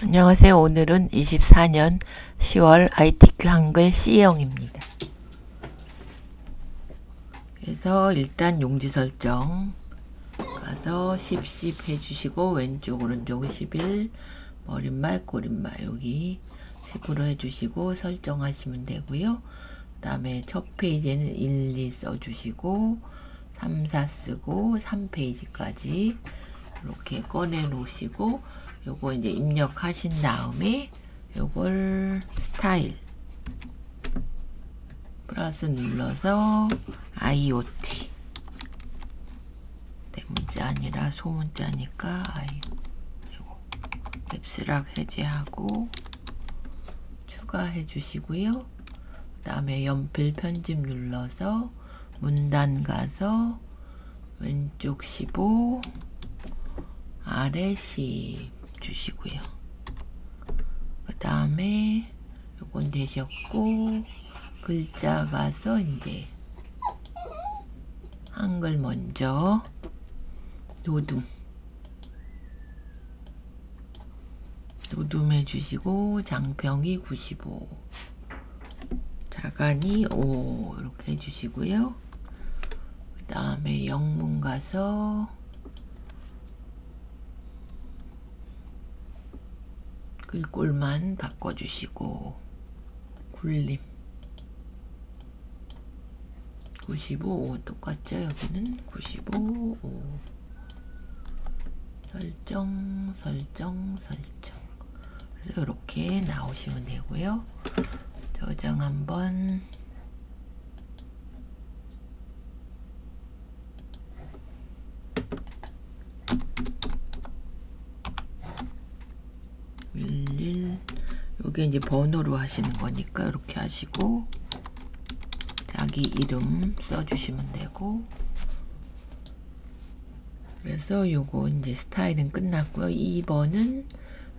안녕하세요. 오늘은 24년 10월 ITQ 한글 C형입니다. 그래서 일단 용지 설정 가서 10 해주시고 왼쪽 오른쪽 11 머릿말 꼬릿말 여기 10으로 해주시고 설정하시면 되고요. 그 다음에 첫 페이지에는 1, 2 써주시고 3, 4 쓰고 3페이지까지 이렇게 꺼내 놓으시고 요거 이제 입력하신 다음에 요걸 스타일 플러스 눌러서 IoT 대문자 아니라 소문자니까 캡스락 해제하고 추가해 주시고요. 그 다음에 연필 편집 눌러서 문단 가서 왼쪽 15 아래 10 주시고요. 그 다음에 요건 되셨고 글자 가서 이제 한글 먼저 노둠 해주시고 장평이 95 자간이 5 이렇게 해주시고요. 그 다음에 영문 가서 글꼴만 바꿔주시고 굴림 95 5 똑같죠? 여기는 95 5 설정 그래서 이렇게 나오시면 되고요. 저장 한번 이게 이제 번호로 하시는 거니까 이렇게 하시고 자기 이름 써주시면 되고 그래서 요거 이제 스타일은 끝났고요. 2번은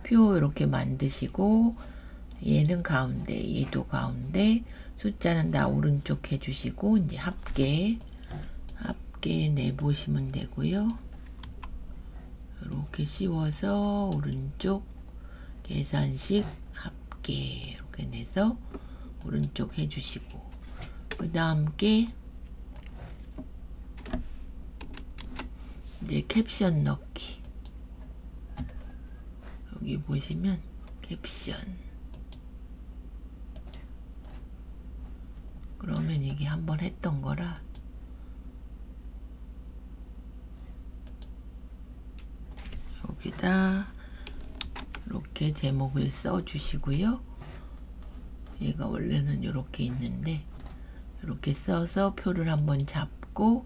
표 이렇게 만드시고 얘는 가운데 얘도 가운데 숫자는 다 오른쪽 해주시고 이제 합계 내보시면 되고요. 이렇게 씌워서 오른쪽 계산식 합계 이렇게 내서 오른쪽 해주시고 그 다음 게 이제 캡션 넣기 여기 보시면 캡션 그러면 이게 한번 했던 거라 여기다 이렇게 제목을 써 주시고요. 얘가 원래는 이렇게 있는데 이렇게 써서 표를 한번 잡고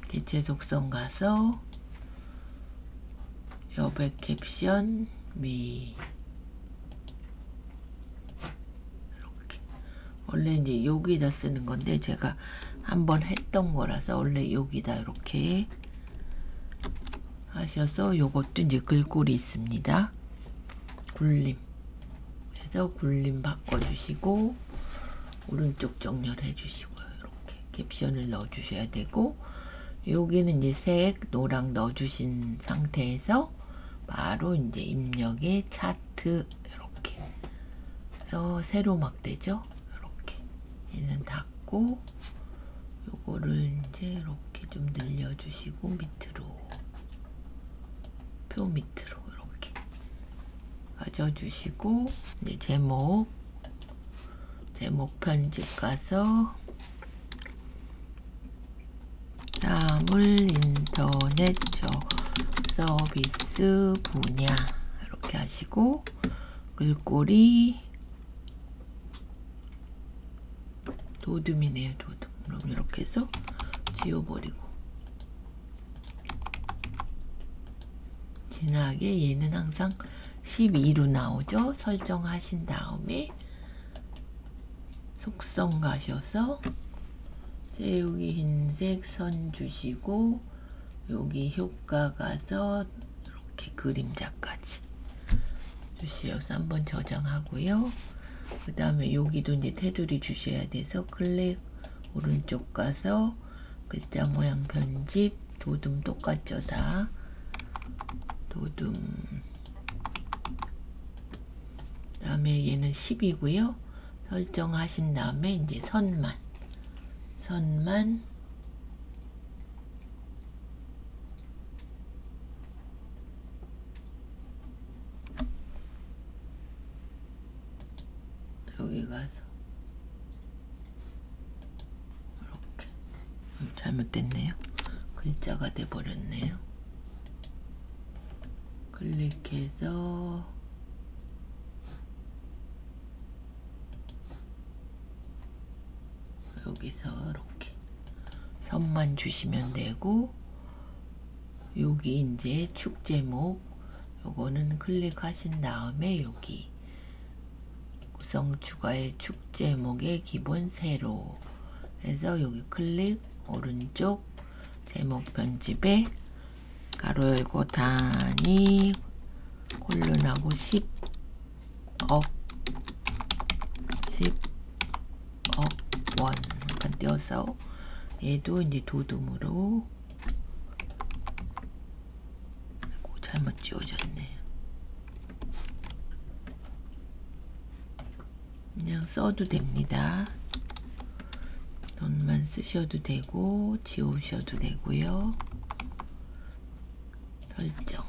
대체 속성 가서 여백 캡션 미 이렇게 원래 이제 여기다 쓰는 건데 제가 한번 했던 거라서 원래 여기다 이렇게 하셔서 요것도 이제 글꼴이 있습니다. 굴림 그래서 굴림 바꿔주시고 오른쪽 정렬해 주시고요. 이렇게 캡션을 넣어 주셔야 되고 여기는 이제 색 노랑 넣어 주신 상태에서 바로 이제 입력의 차트 이렇게 그래서 세로막 되죠. 이렇게 얘는 닫고 요거를 이제 이렇게 좀 늘려 주시고 밑으로 표 밑으로 이렇게 가져주시고 이제 제목 편집 가서 사물 인터넷 서비스 분야 이렇게 하시고 글꼴이 도둠이네요. 도둠 그럼 이렇게 해서 지워버리고 진하게 얘는 항상 12로 나오죠. 설정하신 다음에 속성 가셔서 여기 흰색 선 주시고 여기 효과 가서 이렇게 그림자까지 주시어서 한번 저장하고요. 그 다음에 여기도 이제 테두리 주셔야 돼서 클릭 오른쪽 가서 글자 모양 편집 도둠 똑같죠 다 도둠. 다음에 얘는 10이고요. 설정하신 다음에 이제 선만 여기 가서 이렇게 잘못됐네요. 글자가 돼 버렸네요. 클릭해서 여기서 이렇게 선만 주시면 되고, 여기 이제 축 제목 요거는 클릭하신 다음에 여기 구성 추가의 축 제목의 기본 세로 해서 여기 클릭, 오른쪽 제목 편집에 가로 열고 단위 콜론하고 10억 원 약간 띄어서 얘도 이제 도둠으로, 잘못 지워졌네. 그냥 써도 됩니다. 돈만 쓰셔도 되고 지우셔도 되고요. 설정.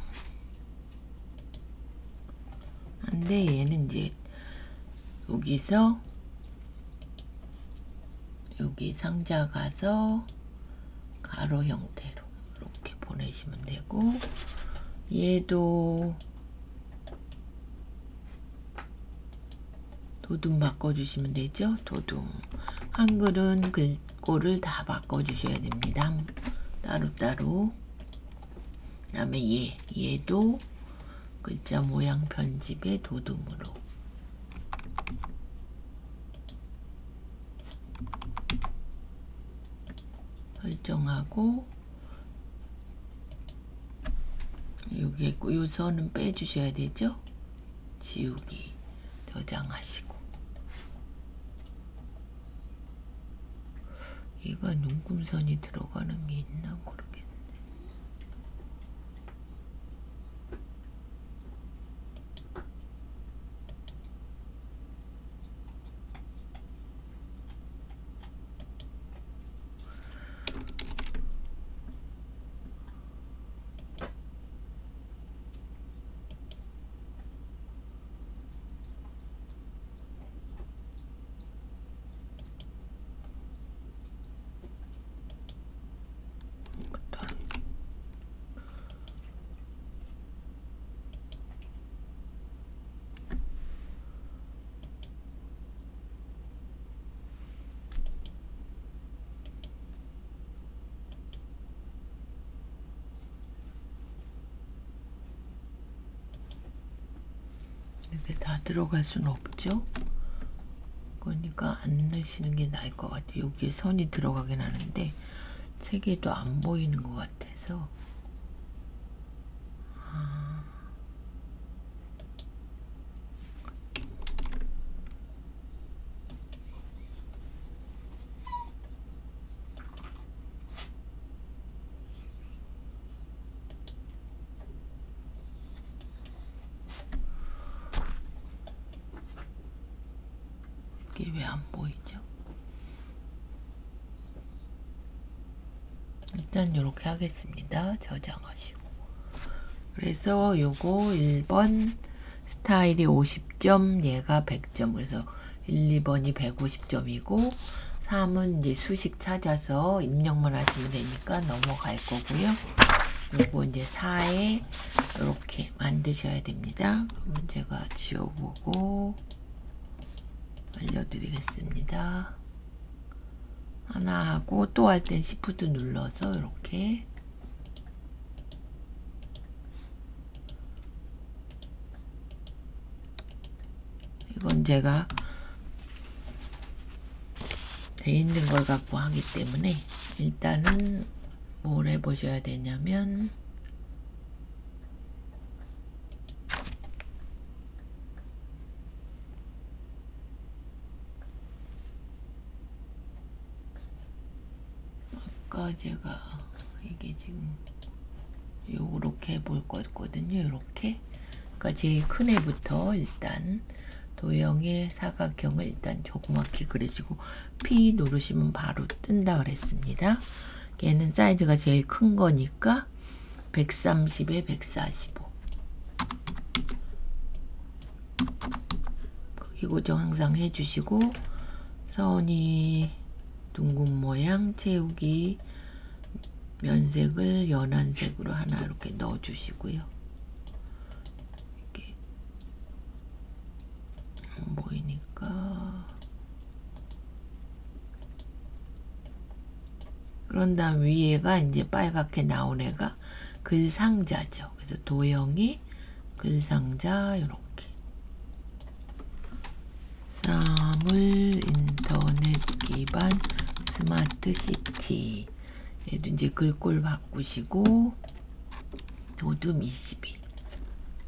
근데 얘는 이제 여기서 여기 상자 가서 가로 형태로 이렇게 보내시면 되고, 얘도 도둠 바꿔주시면 되죠. 도둠. 한글은 글꼴을 다 바꿔주셔야 됩니다. 따로따로. 그 다음에 얘도 글자 모양 편집에 도둠으로. 설정하고, 여기에 있고, 요 선은 빼주셔야 되죠. 지우기. 저장하시고. 얘가 눈금선이 들어가는 게 있나 모르겠네. 이렇게 다 들어갈 수는 없죠. 그러니까 안 넣으시는 게 나을 것 같아요. 여기에 선이 들어가긴 하는데 책에도 안 보이는 것 같아서. 이게 왜 안 보이죠? 일단 이렇게 하겠습니다. 저장하시고. 그래서 요거 1번 스타일이 50점, 얘가 100점. 그래서 1, 2번이 150점이고 3은 이제 수식 찾아서 입력만 하시면 되니까 넘어갈 거고요. 요거 이제 4에 이렇게 만드셔야 됩니다. 그러면 제가 지워보고 알려드리겠습니다. 하나 하고 또 할 땐 Shift 눌러서 이렇게 이건 제가 돼 있는 걸 갖고 하기 때문에 일단은 뭘 해보셔야 되냐면 아까 제가 이게 지금 요렇게 해볼 거거든요. 요렇게. 그러니까 제일 큰 애부터 일단 도형의 사각형을 일단 조그맣게 그리시고 P 누르시면 바로 뜬다 그랬습니다. 얘는 사이즈가 제일 큰 거니까 130에 145. 크기 고정 항상 해주시고 선이 둥근 모양 채우기 면색을 연한색으로 하나 이렇게 넣어주시고요. 이렇게 안 보이니까. 그런 다음 위에가 이제 빨갛게 나온 애가 글상자죠. 그래서 도형이 글상자 이렇게. 사물 인터넷 기반 스마트 시티. 얘도 이제 글꼴 바꾸시고 도둠 22.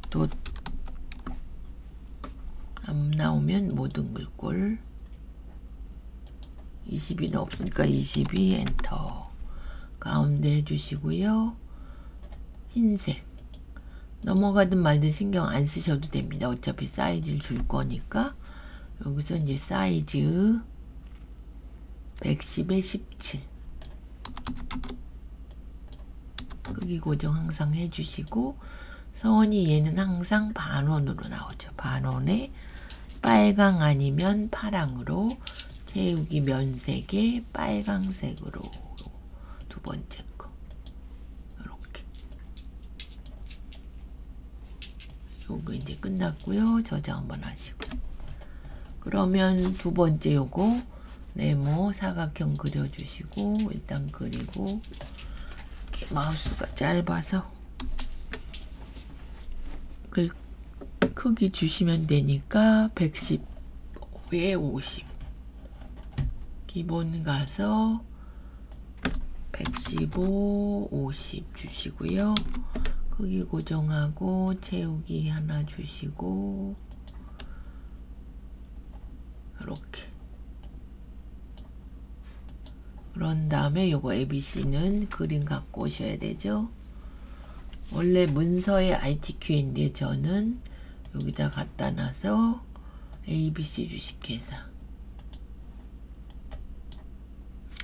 도 안 나오면 모든 글꼴 22는 없으니까 22 엔터. 가운데 해주시고요. 흰색. 넘어가든 말든 신경 안 쓰셔도 됩니다. 어차피 사이즈를 줄 거니까. 여기서 이제 사이즈 110에 17. 크기 고정 항상 해주시고 선이 얘는 항상 반원으로 나오죠. 반원에 빨강 아니면 파랑으로 채우기 면색에 빨강색으로 두 번째 거 이렇게. 요거 이제 끝났고요. 저장 한번 하시고. 그러면 두 번째 요거 네모 사각형 그려주시고 일단 그리고 마우스가 짧아서 크기 주시면 되니까 115에 50 기본 가서 115, 50 주시고요. 크기 고정하고 채우기 하나 주시고 이렇게. 그런 다음에 요거 ABC는 그림 갖고 오셔야 되죠. 원래 문서의 ITQ인데 저는 여기다 갖다 놔서 ABC 주식회사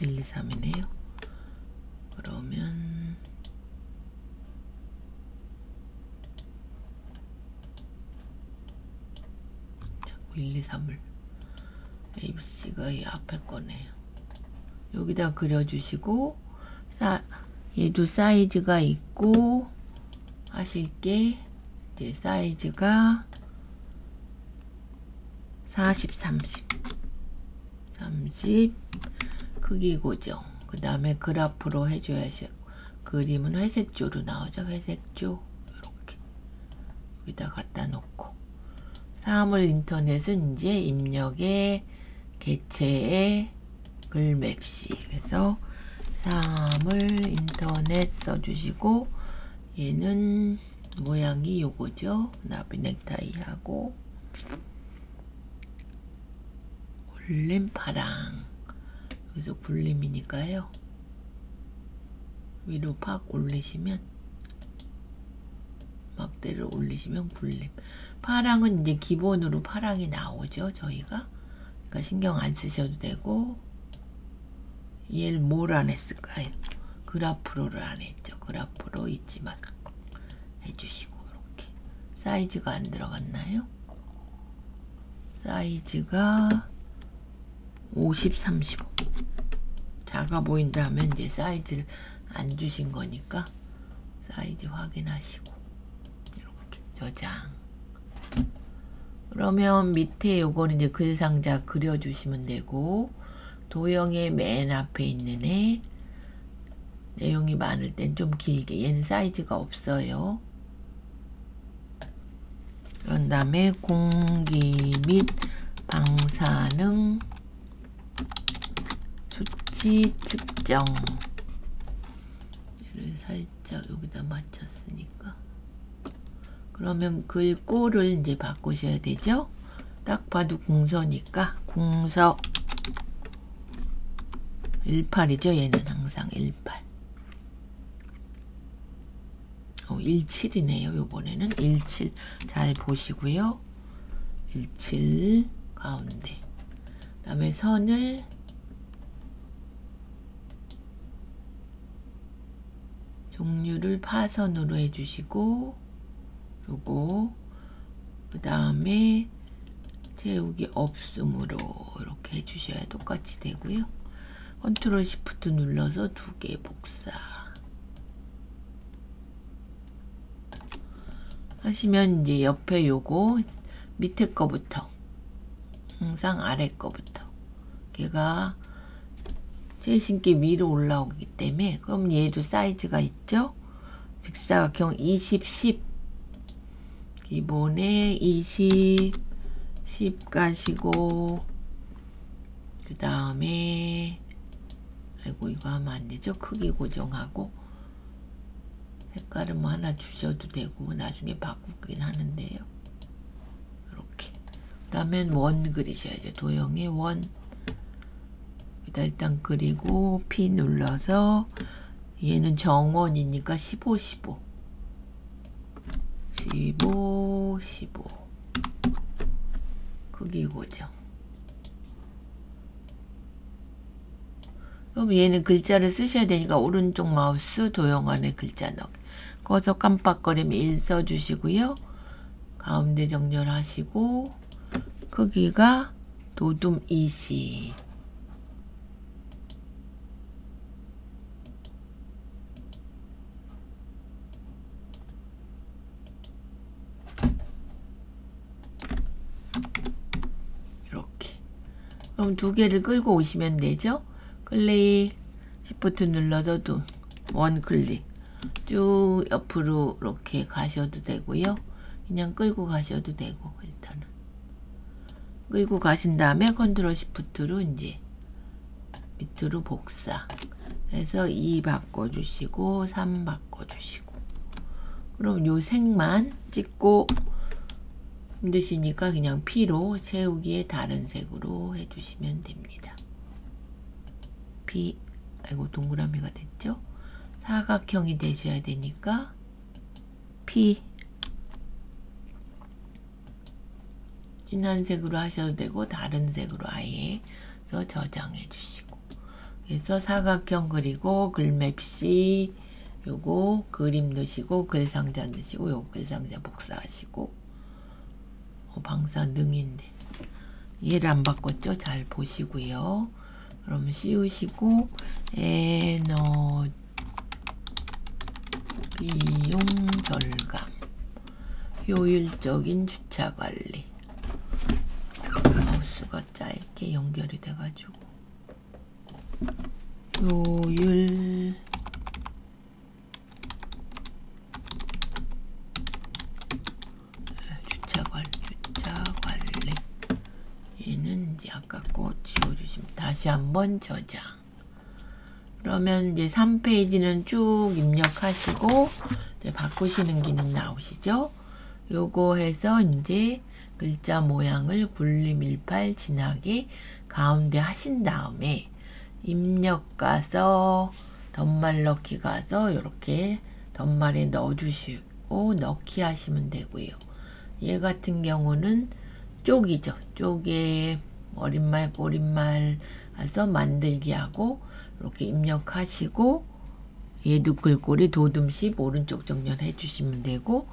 1, 2, 3이네요. 그러면 자꾸 1, 2, 3을 ABC가 이 앞에 거네요. 여기다 그려주시고 얘도 사이즈가 있고 하실게 이제 사이즈가 40, 30 크기 고정. 그 다음에 그래프로 해줘야지. 그림은 회색조로 나오죠. 회색조 이렇게 여기다 갖다 놓고 사물 인터넷은 이제 입력에 개체에 글맵시. 그래서 사물 인터넷 써주시고 얘는 모양이 요거죠. 나비 넥타이하고 굴림 파랑. 여기서 굴림이니까요. 위로 팍 올리시면 막대를 올리시면 굴림. 파랑은 이제 기본으로 파랑이 나오죠. 저희가. 그러니까 신경 안 쓰셔도 되고. 얘를 뭘 안 했을까요? 그래프로를 안 했죠. 그래프로 있지만 해주시고 이렇게. 사이즈가 안 들어갔나요? 사이즈가 50, 35 작아 보인다 하면 이제 사이즈를 안 주신 거니까 사이즈 확인하시고 이렇게 저장. 그러면 밑에 요거는 이제 글상자 그려주시면 되고 도형의 맨 앞에 있는 애 내용이 많을 땐 좀 길게. 얘는 사이즈가 없어요. 그런 다음에 공기 및 방사능 수치 측정. 얘를 살짝 여기다 맞췄으니까. 그러면 글꼴을 이제 바꾸셔야 되죠. 딱 봐도 궁서니까 궁서 18이죠. 얘는 항상 18. 17이네요. 요번에는 17 잘 보시고요. 17 가운데. 그 다음에 선을 종류를 파선으로 해주시고, 요거 그 다음에 채우기 없음으로 이렇게 해주셔야 똑같이 되고요. 컨트롤 시프트 눌러서 2개 복사 하시면 이제 옆에 요거 밑에 거부터 항상 아래 거부터 걔가 최신기 위로 올라오기 때문에, 그럼 얘도 사이즈가 있죠. 직사각형 20, 10 기본에 20, 10 가시고, 그 다음에 아이고 이거 하면 안 되죠. 크기 고정하고 색깔은 뭐 하나 주셔도 되고 나중에 바꾸긴 하는데요. 이렇게. 그 다음엔 원 그리셔야죠. 도형의 원. 일단 그리고 P 눌러서 얘는 정원이니까 15, 15 15, 15 크기 고정. 그럼 얘는 글자를 쓰셔야 되니까 오른쪽 마우스 도형 안에 글자 넣기. 거기서 깜빡거리면 1 써주시고요. 가운데 정렬하시고 크기가 도둠 20. 이렇게. 그럼 2개를 끌고 오시면 되죠. 클릭, 시프트 눌러서 원 클릭. 쭉 옆으로 이렇게 가셔도 되고요. 그냥 끌고 가셔도 되고, 일단은. 끌고 가신 다음에 컨트롤 시프트로 이제 밑으로 복사. 해서 2 바꿔주시고, 3 바꿔주시고. 그럼 요 색만 찍고 힘드시니까 그냥 P로 채우기에 다른 색으로 해주시면 됩니다. P, 아이고 동그라미가 됐죠? 사각형이 되셔야 되니까 P 진한 색으로 하셔도 되고 다른 색으로 아예 해서 저장해 주시고, 그래서 사각형 그리고 글맵 C 요거 그림 넣으시고 글상자 넣으시고 요거 글상자 복사하시고, 방사 능인데 얘를 안 바꿨죠? 잘 보시고요. 그럼 씌우시고 에너지 비용 절감, 효율적인 주차 관리. 마우스가 짧게 연결이 돼가지고 효율 주차 관리. 얘는 이제 아까 거 지워주시면 다시 한번 저장. 그러면 이제 3페이지는 쭉 입력하시고 이제 바꾸시는 기능 나오시죠? 요거 해서 이제 글자 모양을 굴림일팔 진하게 가운데 하신 다음에 입력 가서 덧말 넣기 가서 이렇게 덧말에 넣어주시고 넣기 하시면 되고요. 얘 같은 경우는 쪽이죠. 쪽에 어린말, 꼬린말 해서 만들기 하고 이렇게 입력하시고 얘도 글꼴이 도둠10 오른쪽 정렬해 주시면 되고,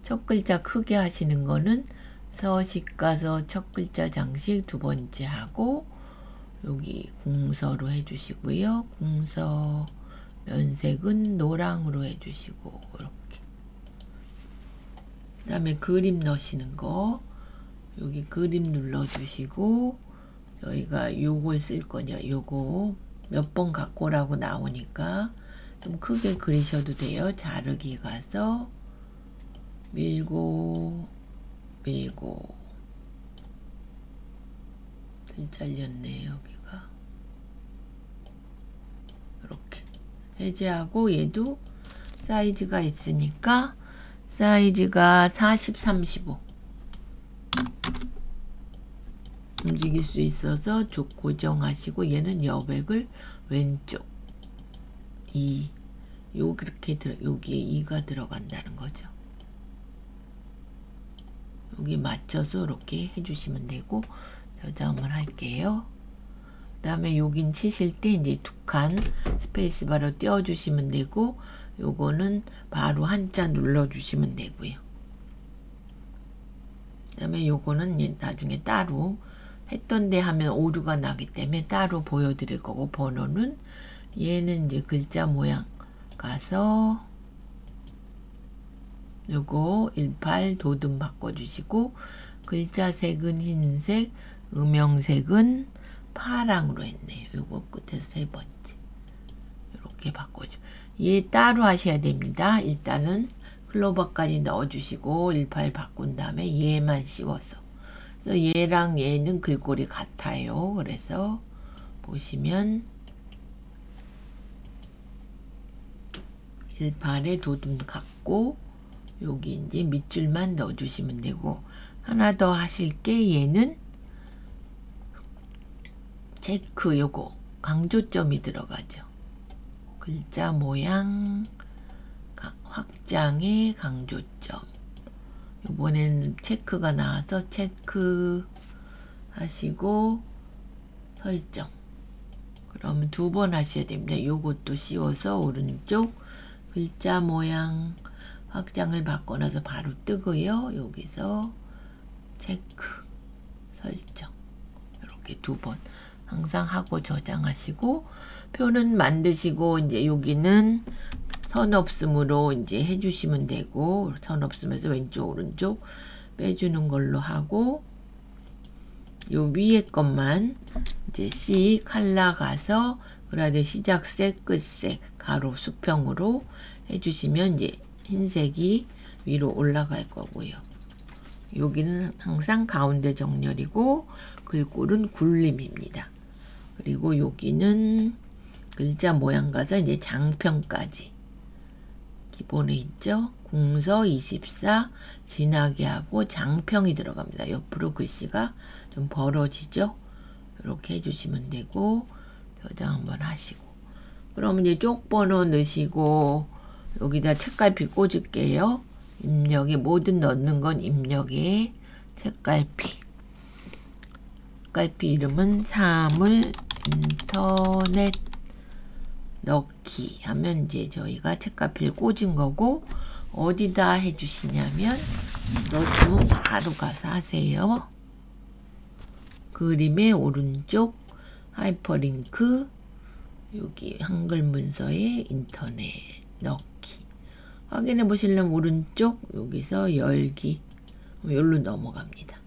첫 글자 크게 하시는 거는 서식 가서 첫 글자 장식 2번째 하고 여기 궁서로 해주시고요. 궁서 면색은 노랑으로 해주시고 이렇게. 그 다음에 그림 넣으시는 거 여기 그림 눌러주시고, 저희가 요걸 쓸 거냐 요거 몇 번 갖고 오라고 나오니까 좀 크게 그리셔도 돼요. 자르기 가서 밀고 길 잘렸네 여기가. 이렇게 해제하고 얘도 사이즈가 있으니까 사이즈가 40, 35 움직일 수 있어서 고정하시고, 얘는 여백을 왼쪽 2 여기에 2가 들어간다는 거죠. 여기 맞춰서 이렇게 해주시면 되고, 저장을 할게요. 그 다음에 여긴 치실 때 이제 2칸 스페이스바로 띄워주시면 되고, 요거는 바로 한자 눌러주시면 되고요. 그 다음에 요거는 이제 나중에 따로 했던데 하면 오류가 나기 때문에 따로 보여드릴 거고, 번호는 얘는 이제 글자 모양 가서 요거 18 도듬 바꿔주시고, 글자 색은 흰색, 음영색은 파랑으로 했네요. 요거 끝에서 3번째 이렇게 바꿔줘. 얘 따로 하셔야 됩니다. 일단은 클로버까지 넣어주시고 18 바꾼 다음에 얘만 씌워서. 그래서 얘랑 얘는 글꼴이 같아요. 그래서 보시면 18에 도둠 같고, 여기 이제 밑줄만 넣어주시면 되고, 하나 더 하실 게 얘는 체크, 요거 강조점이 들어가죠. 글자 모양 확장의 강조점. 이번에는 체크가 나와서 체크 하시고 설정. 그러면 2번 하셔야 됩니다. 요것도 씌워서 오른쪽 글자 모양 확장을 바꿔놔서 바로 뜨고요. 여기서 체크 설정 이렇게 2번 항상 하고 저장하시고, 표는 만드시고 이제 여기는 선 없음으로 이제 해주시면 되고, 선 없음에서 왼쪽 오른쪽 빼주는 걸로 하고, 요 위에 것만 이제 C 칼라 가서 그라데 시작색 끝색 가로 수평으로 해주시면 이제 흰색이 위로 올라갈 거고요. 여기는 항상 가운데 정렬이고 글꼴은 굴림입니다. 그리고 여기는 글자 모양 가서 이제 장편까지 기본에 있죠. 궁서 24 진하게 하고 장평이 들어갑니다. 옆으로 글씨가 좀 벌어지죠. 이렇게 해주시면 되고, 저장 한번 하시고, 그럼 이제 쪽번호 넣으시고 여기다 책갈피 꽂을게요. 입력에 뭐든 넣는 건 입력에 책갈피. 책갈피 이름은 사물 인터넷 넣기 하면 이제 저희가 책갈피를 꽂은 거고, 어디다 해주시냐면 넣었으면 바로 가서 하세요. 그림의 오른쪽 하이퍼링크, 여기 한글 문서에 인터넷 넣기 확인해 보시려면 오른쪽 여기서 열기 여기로 넘어갑니다.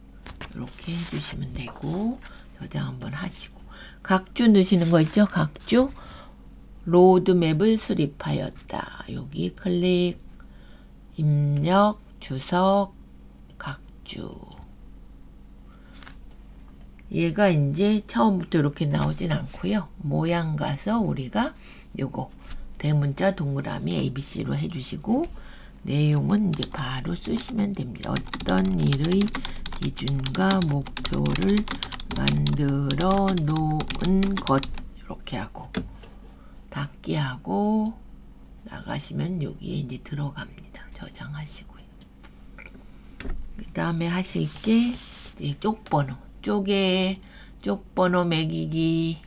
이렇게 해주시면 되고, 저장 한번 하시고, 각주 넣으시는 거 있죠. 각주 로드맵을 수립하였다. 여기 클릭, 입력, 주석, 각주. 얘가 이제 처음부터 이렇게 나오진 않고요. 모양 가서 우리가 요거 대문자 동그라미 ABC로 해주시고, 내용은 이제 바로 쓰시면 됩니다. 어떤 일의 기준과 목표를 만들어 놓은 것 이렇게 하고 닫기 하고 나가시면 여기에 이제 들어갑니다. 저장하시고요. 그 다음에 하실 게 이제 쪽번호, 쪽번호 매기기.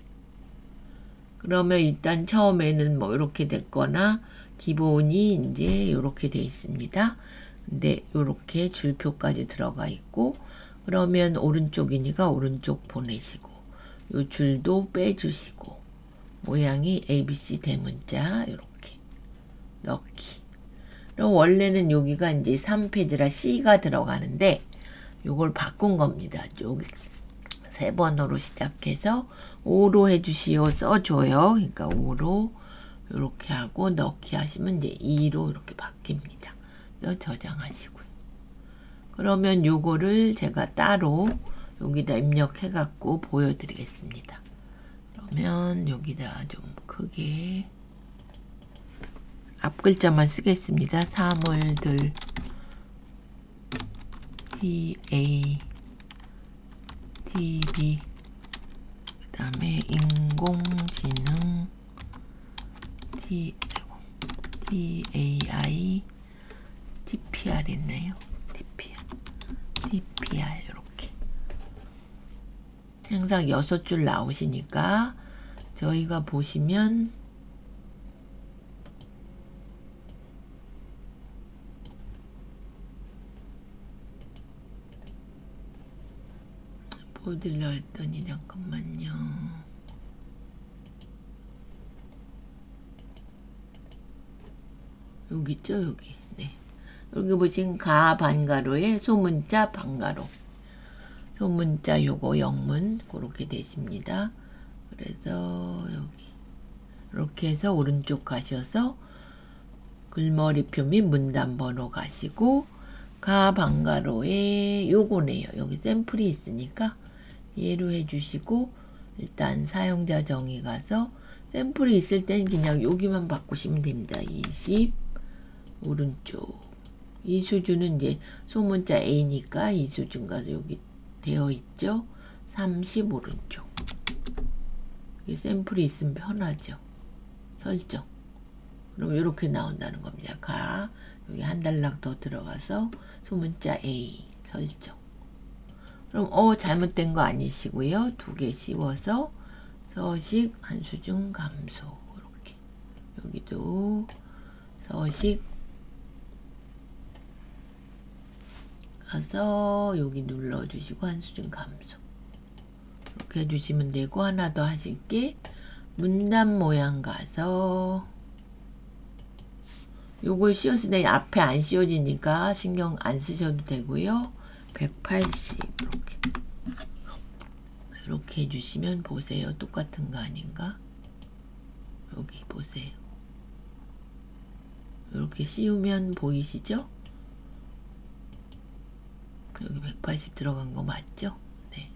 그러면 일단 처음에는 뭐 이렇게 됐거나 기본이 이제 이렇게 돼 있습니다. 근데 이렇게 줄표까지 들어가 있고, 그러면 오른쪽이니까 오른쪽 보내시고, 요 줄도 빼주시고, 모양이 ABC 대문자 이렇게 넣기. 그럼 원래는 여기가 이제 3페이지라 C가 들어가는데 요걸 바꾼 겁니다. 쪽 3번으로 시작해서 5로 해주시오 써줘요. 그러니까 5로 이렇게 하고 넣기 하시면 이제 2로 이렇게 바뀝니다. 그래서 저장하시고요. 그러면 요거를 제가 따로 여기다 입력해 갖고 보여드리겠습니다. 그러면 여기다 좀 크게 앞 글자만 쓰겠습니다. 사물들 TA TV 그 다음에 인공지능 TAI TPR 있네요. TPR 이렇게 항상 6줄 나오시니까 저희가 보시면 보여드리려 했더니 잠깐만요. 여기 있죠, 여기. 네. 여기 보신 가 반가로에 소문자 반가로. 소문자 요거 영문 그렇게 되십니다. 그래서 여기 이렇게 해서 오른쪽 가셔서 글머리표 및 문단 번호 가시고 가 반가로에 요거네요. 여기 샘플이 있으니까 얘로 해주시고 일단 사용자 정의 가서 샘플이 있을 땐 그냥 여기만 바꾸시면 됩니다. 20 오른쪽 이 수준은 이제 소문자 A니까 이 수준 가서 여기 되어 있죠. 30 오른쪽 이 샘플이 있으면 편하죠. 설정 그럼 이렇게 나온다는 겁니다. 가 여기 한 단락 더 들어가서 소문자 A 설정 그럼 잘못된 거 아니시고요. 2개 씌워서 서식 한 수준 감소 이렇게 여기도 서식 가서 여기 눌러주시고 한 수준 감소 이렇게 해주시면 되고 하나 더 하실게 문단 모양 가서 요걸 씌웠을 때 앞에 안 씌워지니까 신경 안 쓰셔도 되고요. 180 이렇게 해주시면 보세요. 똑같은 거 아닌가? 여기 보세요. 이렇게 씌우면 보이시죠? 여기 180 들어간 거 맞죠? 네.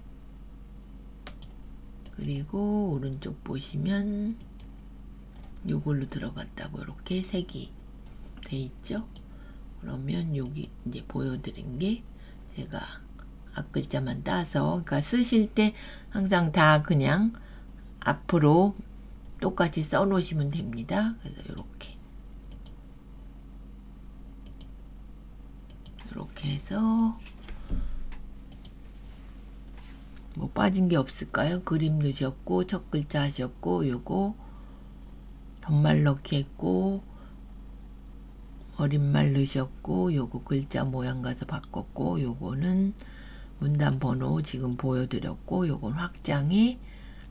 그리고 오른쪽 보시면 요걸로 들어갔다고 이렇게 색이 돼 있죠? 그러면 여기 이제 보여드린 게 제가 앞글자만 따서 그러니까 쓰실 때 항상 다 그냥 앞으로 똑같이 써 놓으시면 됩니다. 그래서 이렇게 해서 뭐 빠진 게 없을까요? 그림 넣으셨고 첫 글자 하셨고 요거 덧말 넣기 했고 어린말 넣으셨고 요거 글자 모양 가서 바꿨고 요거는 문단 번호 지금 보여드렸고 요건 확장에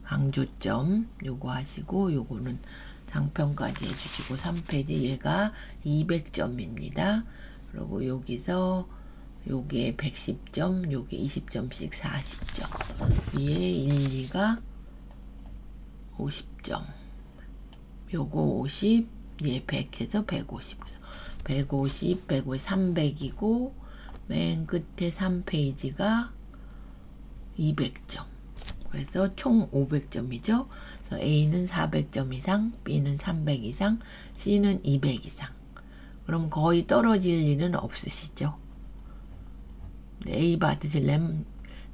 강조점 요거 하시고 요거는 장편까지 해주시고 3페이지 얘가 200점입니다. 그리고 여기서 요게 110점 요게 20점씩 40점 위에 1, 2가 50점 요거 50 얘 100 해서 150 150, 150, 300이고 맨 끝에 3페이지가 200점 그래서 총 500점이죠. 그래서 A는 400점 이상, B는 300 이상, C는 200 이상 그럼 거의 떨어질 일은 없으시죠. A 받으시려면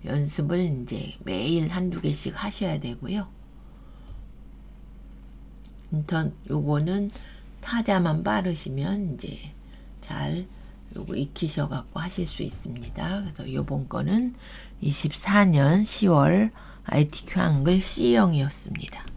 연습을 이제 매일 한두 개씩 하셔야 되고요. 요거는 타자만 빠르시면 이제 잘 요거 익히셔 갖고 하실 수 있습니다. 그래서 요번 거는 24년 10월 ITQ 한글 C형이었습니다.